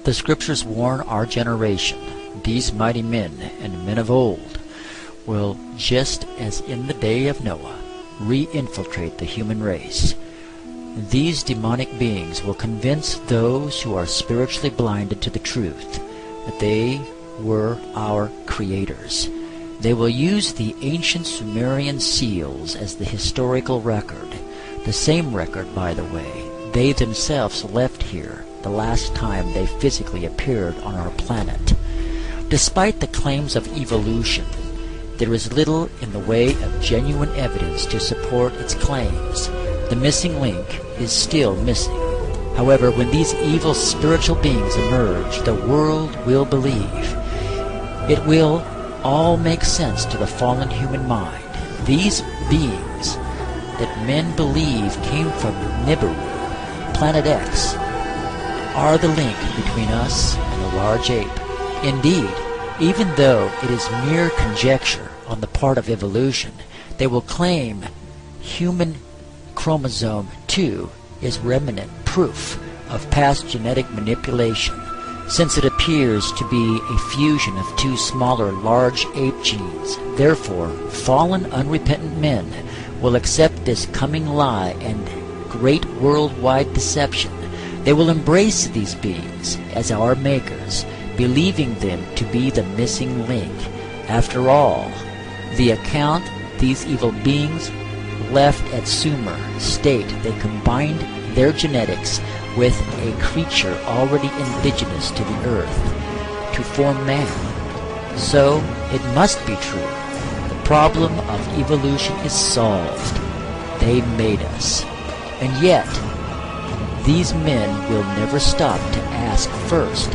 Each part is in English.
The Scriptures warn our generation, these mighty men and men of old will, just as in the day of Noah, re-infiltrate the human race. These demonic beings will convince those who are spiritually blinded to the truth that they were our creators. They will use the ancient Sumerian seals as the historical record, the same record, by the way, they themselves left here the last time they physically appeared on our planet. Despite the claims of evolution, there is little in the way of genuine evidence to support its claims. The missing link is still missing. However, when these evil spiritual beings emerge, the world will believe. It will all make sense to the fallen human mind. These beings that men believe came from Nibiru, Planet X, are the link between us and the large ape. Indeed, even though it is mere conjecture on the part of evolution, they will claim human chromosome 2 is remnant proof of past genetic manipulation, since it appears to be a fusion of two smaller large ape genes. Therefore, fallen unrepentant men will accept this coming lie and great worldwide deception. They will embrace these beings as our makers, believing them to be the missing link. After all, the account these evil beings left at Sumer state they combined their genetics with a creature already indigenous to the earth to form man. So it must be true. The problem of evolution is solved. They made us. And yet, these men will never stop to ask first,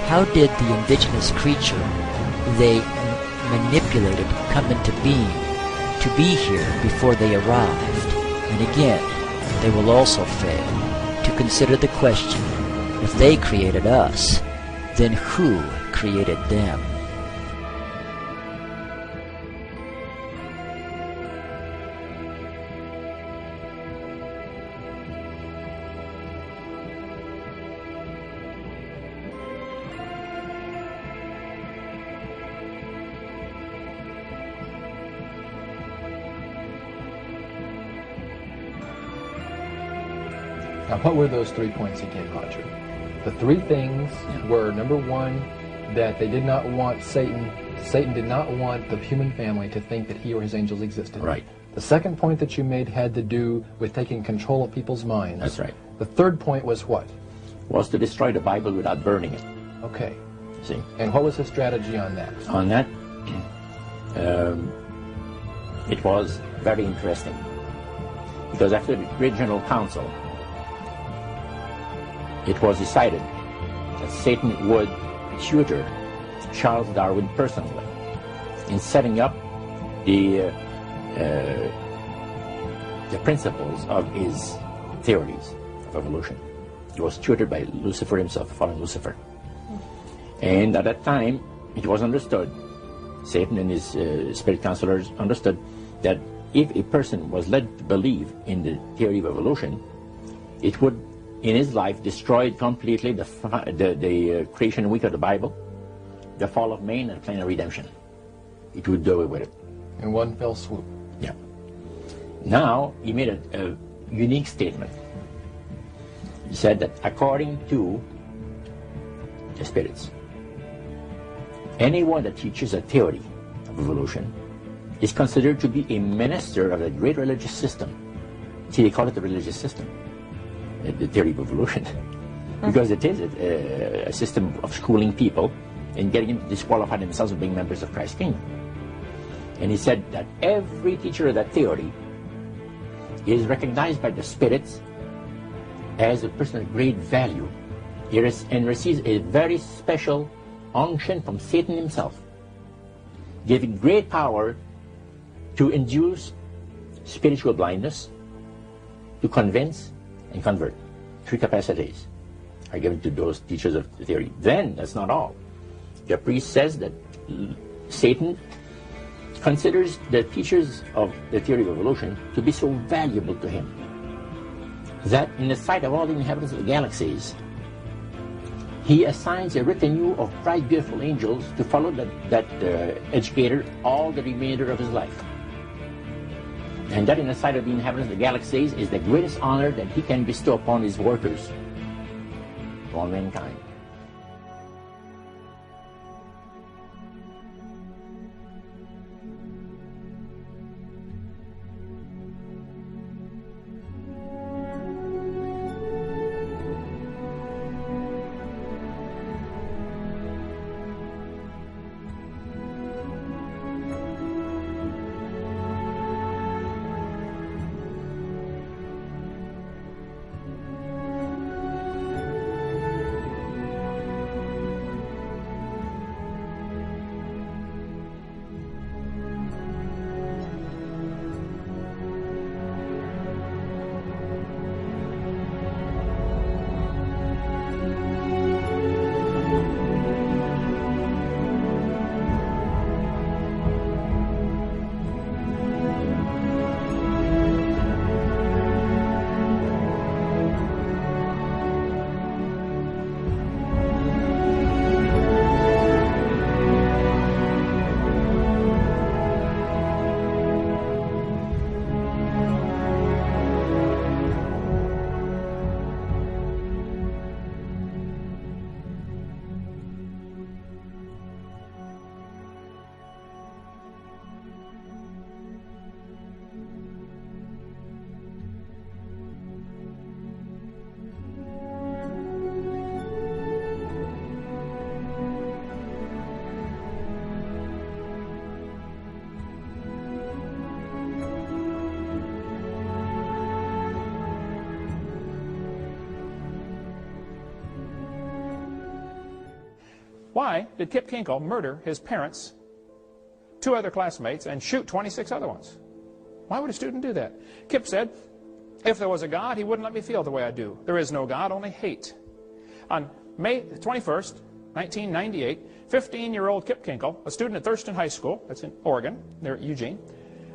how did the indigenous creature they manipulated come into being to be here before they arrived? And again, they will also fail to consider the question, if they created us, then who created them? Now, what were those 3 points again, Roger? The 3 things were, number 1, that they did not want Satan did not want the human family to think that he or his angels existed. Right. The second point that you made had to do with taking control of people's minds. That's right. The third point was what? Was to destroy the Bible without burning it. Okay. See? And what was his strategy on that? On that, it was very interesting. Because after the Great General Council, it was decided that Satan would tutor Charles Darwin personally in setting up the principles of his theories of evolution. He was tutored by Lucifer himself, fallen Lucifer. And at that time, it was understood, Satan and his spirit counselors understood, that if a person was led to believe in the theory of evolution, it would, in his life, destroy completely the creation week of the Bible, the fall of man, and the plan of redemption. It would do away with it. In one fell swoop. Yeah. Now, he made a unique statement. He said that according to the spirits, anyone that teaches a theory of evolution is considered to be a minister of a great religious system. See, they call it the religious system, the theory of evolution, because it is a system of schooling people and getting them to disqualify themselves from being members of Christ's kingdom. And he said that every teacher of that theory is recognized by the spirits as a person of great value and receives a very special unction from Satan himself, giving great power to induce spiritual blindness, to convince and convert. 3 capacities are given to those teachers of the theory. Then, that's not all. The priest says that Satan considers the teachers of the theory of evolution to be so valuable to him that in the sight of all the inhabitants of the galaxies, he assigns a retinue of bright, beautiful angels to follow that educator all the remainder of his life. And that in the sight of the inhabitants of the galaxies is the greatest honor that he can bestow upon his workers, all mankind. Why did Kip Kinkle murder his parents, 2 other classmates, and shoot 26 other ones? Why would a student do that? Kip said, if there was a God, he wouldn't let me feel the way I do. There is no God, only hate. On May 21st, 1998, 15-year-old Kip Kinkle, a student at Thurston High School, that's in Oregon, near Eugene,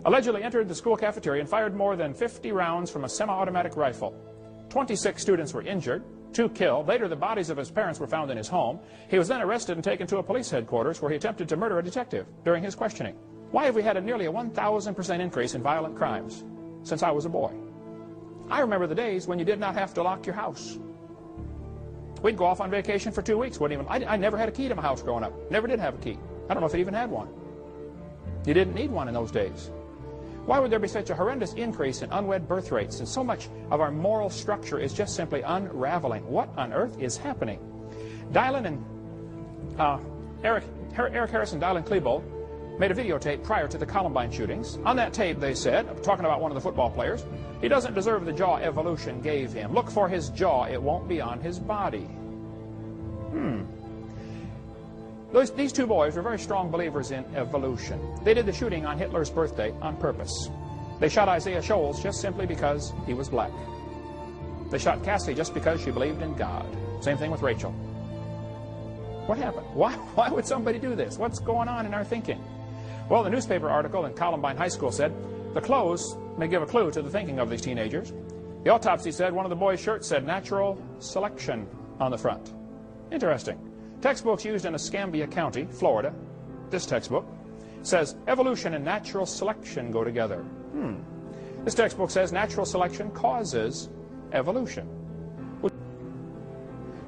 allegedly entered the school cafeteria and fired more than 50 rounds from a semi-automatic rifle. 26 students were injured, 2 killed. Later, the bodies of his parents were found in his home. He was then arrested and taken to a police headquarters where he attempted to murder a detective during his questioning. Why have we had nearly a 1,000% increase in violent crimes since I was a boy? I remember the days when you did not have to lock your house. We'd go off on vacation for 2 weeks. I never had a key to my house growing up. Never did have a key. I don't know if it even had one. You didn't need one in those days. Why would there be such a horrendous increase in unwed birth rates? And so much of our moral structure is just simply unraveling. What on earth is happening? Dylan and Eric Harris and Dylan Klebold made a videotape prior to the Columbine shootings. On that tape, they said, talking about one of the football players, he doesn't deserve the jaw evolution gave him. Look for his jaw. It won't be on his body. These 2 boys were very strong believers in evolution. They did the shooting on Hitler's birthday on purpose. They shot Isaiah Shoals just simply because he was black. They shot Cassie just because she believed in God. Same thing with Rachel. What happened? Why would somebody do this? What's going on in our thinking? Well, the newspaper article in Columbine High School said, the clothes may give a clue to the thinking of these teenagers. The autopsy said one of the boys' shirts said natural selection on the front. Interesting. Textbooks used in Escambia County, Florida, this textbook, says evolution and natural selection go together. This textbook says natural selection causes evolution.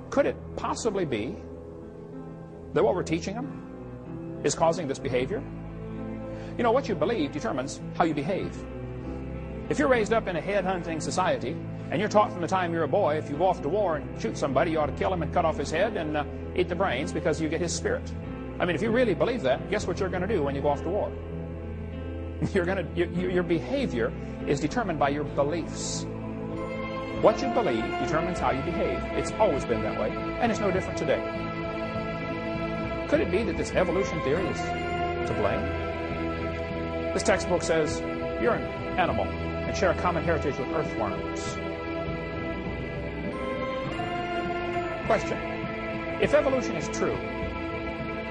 Could it possibly be that what we're teaching them is causing this behavior? You know, what you believe determines how you behave. If you're raised up in a head-hunting society, and you're taught from the time you're a boy, if you go off to war and shoot somebody, you ought to kill him and cut off his head and eat the brains because you get his spirit. I mean, if you really believe that, guess what you're going to do when you go off to war? Your behavior is determined by your beliefs. What you believe determines how you behave. It's always been that way, and it's no different today. Could it be that this evolution theory is to blame? This textbook says you're an animal and share a common heritage with earthworms. Question: if evolution is true,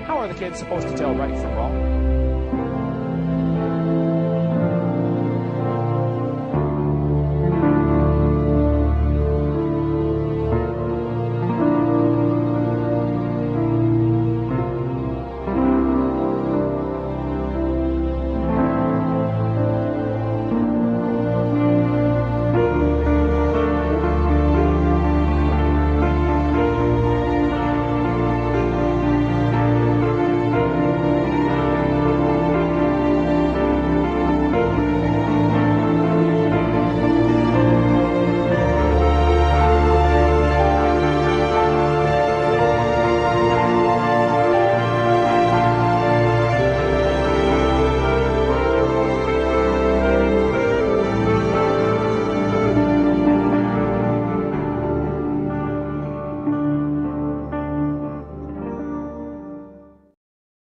how are the kids supposed to tell right from wrong?